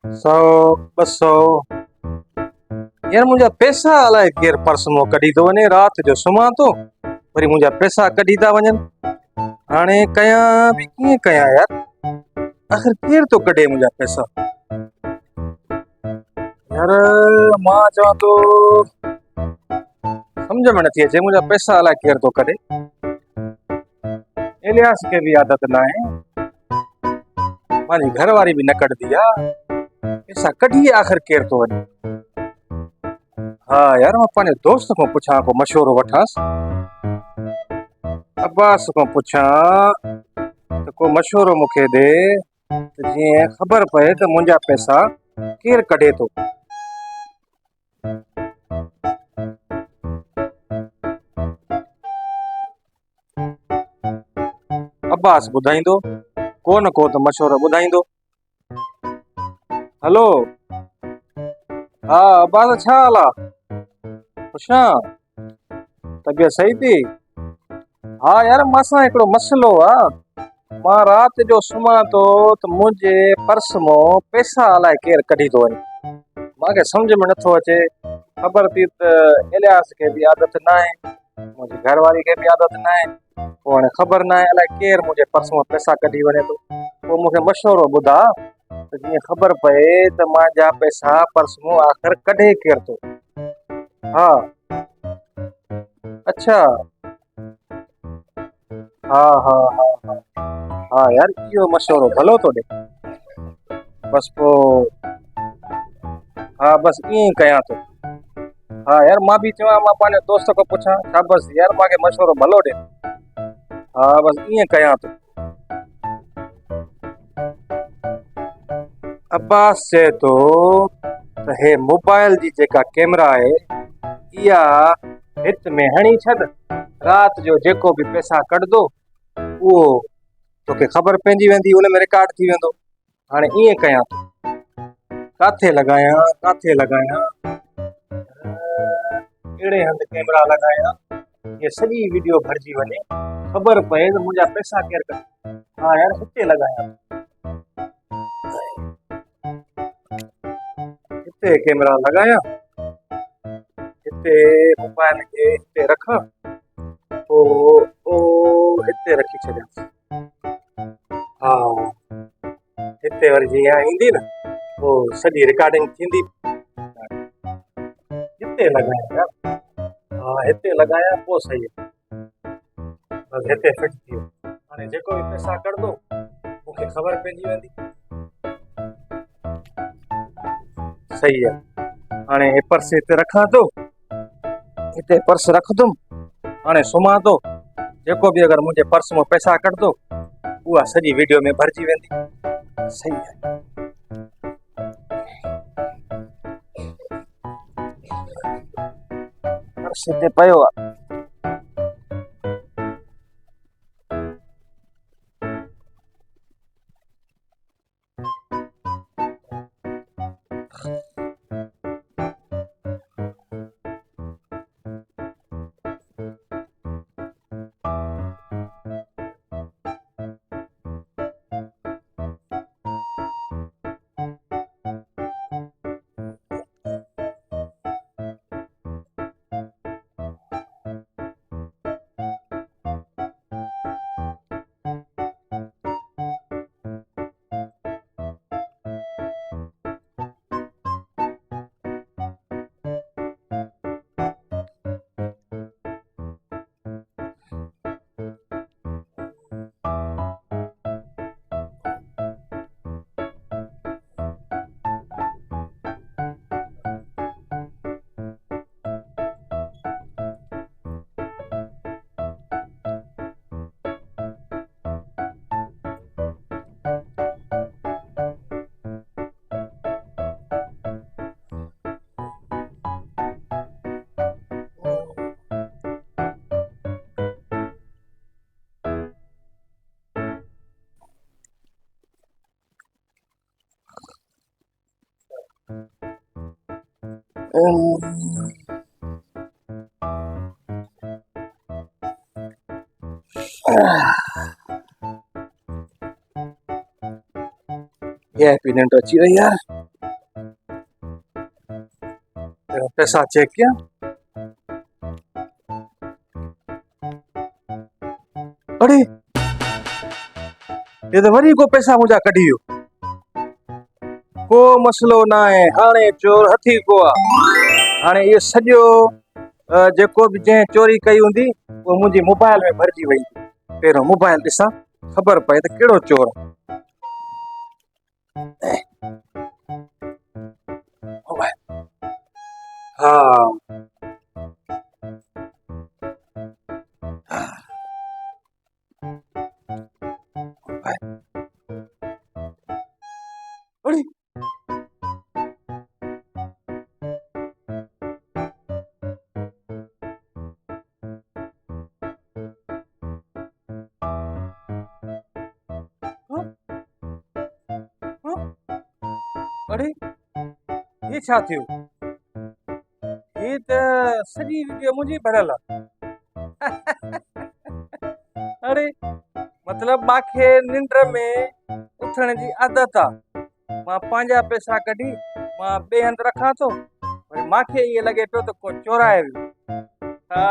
सौ 200 यार मुंहिंजा पैसा अलाए केरु पर्स मां कढी थो वञे। राति जो सुम्हां थो वरी मुंहिंजा पैसा कढी था वञनि। हाणे कयां बि कीअं कयां यार, आख़िर केरु थो कढे मुंहिंजा पैसा। यार मां चवां थो सम्झ में नथी अचे मुंहिंजा पैसा अलाए केरु थो कढे। इलियास खे बि आदत न आहे, मुंहिंजी घरवारी बि न कढंदी आहे। पैसा कढी आख़िर केरु थो वञे। हाँ यार मां पंहिंजे दोस्त खां पुछां को मशवरो वठांसि, अब्बास खां पुछां त को मशवरो मूंखे ॾे त जीअं ख़बर पए त मुंहिंजा पैसा केरु कढे थो। अब्बास ॿुधाईंदो, को न को त मशवरो ॿुधाईंदो। हलो हा अब्बास छा हाल आहे? पुछां तबियत सही थी? हा यार मासां हिकिड़ो मसइलो आहे। मां राति जो सुम्हां थो त मुंहिंजे पर्स मां पैसा अलाए केरु कढी थो वञे। मूंखे सम्झ में नथो अचे। ख़बर थी त इलियास खे बि आदत न आहे, मुंहिंजी घरवारी खे बि आदत न आहे। पोइ हाणे ख़बर न आहे अलाए केरु मुंहिंजे पर्स मां पैसा कढी वञे थो। पोइ मूंखे मशवरो ॿुधा त जीअं ख़बर पए त मुंहिंजा पैसा पर्स मां आख़िर कढे केरु थो। हा अच्छा हा हा हा हा हा यार इहो मशवरो भलो थो ॾे। बसि पोइ हा बसि ईअं ई कयां थो। हा यार मां बि चवां मां पंहिंजे दोस्त खां पुछां, शाबस यार मूंखे मशवरो भलो ॾे। हा बसि ईअं कयां थो। अब्बास चए थो त हे मोबाइल जी जेका कैमरा आहे इहा हित में हणी छॾ, राति जो जेको बि पैसा कढंदो उहो तोखे ख़बर पइजी वेंदी, उन में रिकॉर्ड थी वेंदो। हाणे ईअं कयां थो, काथे लॻायां कहिड़े हंधि कैमरा लॻायां इहे सॼी वीडियो भरिजी वञे, ख़बर पए त मुंहिंजा पैसा केरु कढे। हा यार हिते लॻायां, हिते कैमरा लॻायां, हिते मोबाइल खे हिते रखां, पोइ हिते रखी छॾियां। हा हिते वरी जीअं ईंदी न पोइ सॼी रिकॉर्डिंग थींदी। हिते लॻायां यार, हा हिते लॻायां पोइ सही आहे। बसि हिते फिट थी वियो। हाणे जेको बि पैसा कढंदो मूंखे ख़बर पइजी वेंदी। सही आहे। हाणे हे पर्स हिते रखां थो, हिते पर्स रखंदुमि। हाणे सुम्हां थो, जेको बि अगरि मुंहिंजे पर्स मां पैसा कढंदो उहा सॼी वीडियो में भरिजी वेंदी। सही आहे। पर्स हिते पियो आहे। ये हैप्पी निंड अची वई यार। पैसा चेक किया। अरे ये तो वरी को पैसा मुंहिंजा कढी वियो। को मसलो ना आहे, हाणे चोर हथी को आहे। हाणे इहो सॼो जेको बि जंहिं चोरी कई हूंदी उहो मुंहिंजी मोबाइल में भरिजी वई। पहिरियों मोबाइल ॾिसां ख़बर पए त कहिड़ो चोर आहे। मोबाइल हा मोबाइल। अरे हाँ, हाँ, अरे ये छा थियो? ये त सॼी वीडियो मुंहिंजी भरियल आहे। अरे मतलब मांखे निंड में उथण जी आदत आहे। मां पंहिंजा पैसा कढी मां ॿिए हंधि रखां थो, वरी मांखे ईअं लॻे पियो त को चोराए वियो। हा